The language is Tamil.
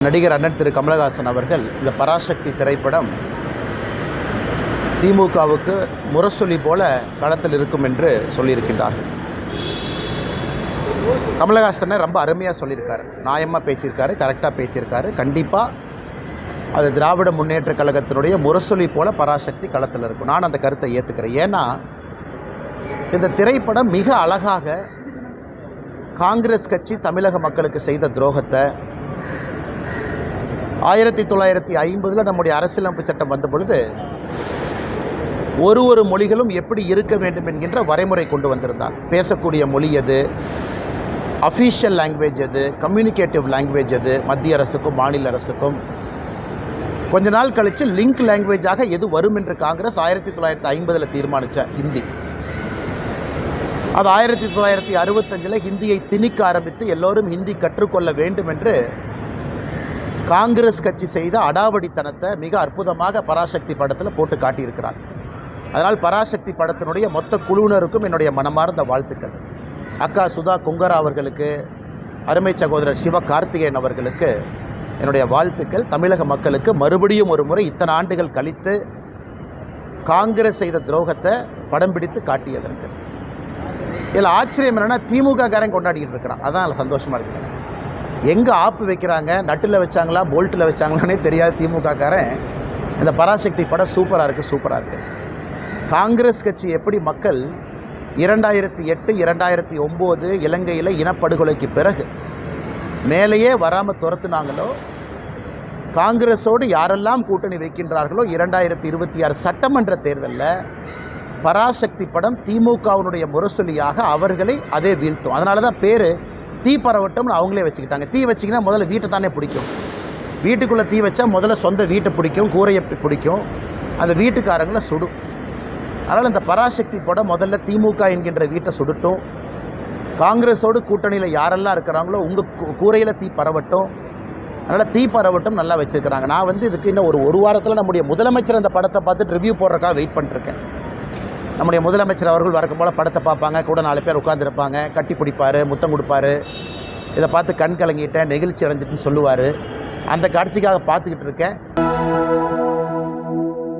நடிகர் அண்ணன் திரு கமலஹாசன் அவர்கள் இந்த பராசக்தி திரைப்படம் திமுகவுக்கு முரசொலி போல களத்தில் இருக்கும் என்று சொல்லியிருக்கின்றார்கள். கமலஹாசனை ரொம்ப அருமையாக சொல்லியிருக்காரு, நியாயமாக பேசியிருக்காரு, கரெக்டாக பேசியிருக்காரு. கண்டிப்பாக அது திராவிட முன்னேற்ற கழகத்தினுடைய முரசொலி போல பராசக்தி களத்தில் இருக்கும். நான் அந்த கருத்தை ஏற்றுக்கிறேன். ஏன்னா இந்த திரைப்படம் மிக அழகாக காங்கிரஸ் கட்சி தமிழக மக்களுக்கு செய்த துரோகத்தை 1950 நம்முடைய அரசியலமைப்பு சட்டம் வந்த பொழுது ஒரு மொழிகளும் எப்படி இருக்க வேண்டும் என்கின்ற வரைமுறை கொண்டு வந்திருந்தார். பேசக்கூடிய மொழி எது, அஃபீஷியல் லாங்குவேஜ் எது, கம்யூனிகேட்டிவ் லாங்குவேஜ் எது, மத்திய அரசுக்கும் மாநில அரசுக்கும். கொஞ்ச நாள் கழித்து லிங்க் லாங்குவேஜாக எது வரும் என்று காங்கிரஸ் 1950 தீர்மானித்த ஹிந்தி. அது 1965 ஹிந்தியை திணிக்க ஆரம்பித்து எல்லோரும் ஹிந்தி கற்றுக்கொள்ள வேண்டும் என்று காங்கிரஸ் கட்சி செய்த அடாவடித்தனத்தை மிக அற்புதமாக பராசக்தி படத்தில் போட்டு காட்டியிருக்கிறார். அதனால் பராசக்தி படத்தினுடைய மொத்த குழுவினருக்கும் என்னுடைய மனமார்ந்த வாழ்த்துக்கள். அக்கா சுதா கொங்கரா அவர்களுக்கு, அருமை சகோதரர் சிவகார்த்திகேயன் அவர்களுக்கு என்னுடைய வாழ்த்துக்கள். தமிழக மக்களுக்கு மறுபடியும் ஒரு முறை இத்தனை ஆண்டுகள் கழித்து காங்கிரஸ் செய்த துரோகத்தை படம் பிடித்து காட்டியதற்கு. இதில் ஆச்சரியம் என்னென்னா திமுக காரன் கொண்டாடிக்கிட்டு இருக்கிறான். அதான் அதில் சந்தோஷமாக இருக்கிறேன். எங்கே ஆப்பு வைக்கிறாங்க, நட்டில் வச்சாங்களா போல்ட்டில் வச்சாங்களானே தெரியாது திமுக காரன். இந்த பராசக்தி படம் சூப்பராக இருக்குது. காங்கிரஸ் கட்சி எப்படி மக்கள் 2008 2009 இலங்கையில் இனப்படுகொலைக்கு பிறகு மேலேயே வராமல் துரத்துனாங்களோ, காங்கிரஸோடு யாரெல்லாம் கூட்டணி வைக்கின்றார்களோ 2026 சட்டமன்ற தேர்தலில் பராசக்தி படம் திமுகவினுடைய முரசொலியாக அவர்களை அதே வீழ்த்தும். அதனால தான் பேர் தீ பரவட்டம்னு அவங்களே வச்சுக்கிட்டாங்க. தீ வச்சிங்கன்னா முதல்ல வீட்டை தானே பிடிக்கும். வீட்டுக்குள்ளே தீ வச்சா முதல்ல சொந்த வீட்டை பிடிக்கும், கூரையை பிடிக்கும், அந்த வீட்டுக்காரங்களை சுடும். அதனால் இந்த பராசக்தி படம் முதல்ல திமுக என்கின்ற வீட்டை சுடட்டும். காங்கிரஸோடு கூட்டணியில் யாரெல்லாம் இருக்கிறாங்களோ உங்கள் கூரையில் தீ பரவட்டும். அதனால் தீ பரவட்டும் நல்லா வச்சுருக்கிறாங்க. நான் இதுக்கு இன்னும் ஒரு வாரத்தில் நம்முடைய முதலமைச்சர் அந்த படத்தை பார்த்துட்டு ரிவ்யூ போடுறக்காக வெயிட் பண்ணிருக்கேன். நம்முடைய முதலமைச்சர் அவர்கள் வழக்கம் போல் படத்தை பார்ப்பாங்க, கூட 4 பேர் உட்காந்துருப்பாங்க, கட்டி பிடிப்பார், முத்தம் கொடுப்பார். இதை பார்த்து கண் கலங்கிட்டேன், நெகிழ்ச்சி அடைஞ்சிட்டுன்னு சொல்லுவார். அந்த காட்சிக்காக பார்த்துக்கிட்டு இருக்கேன்.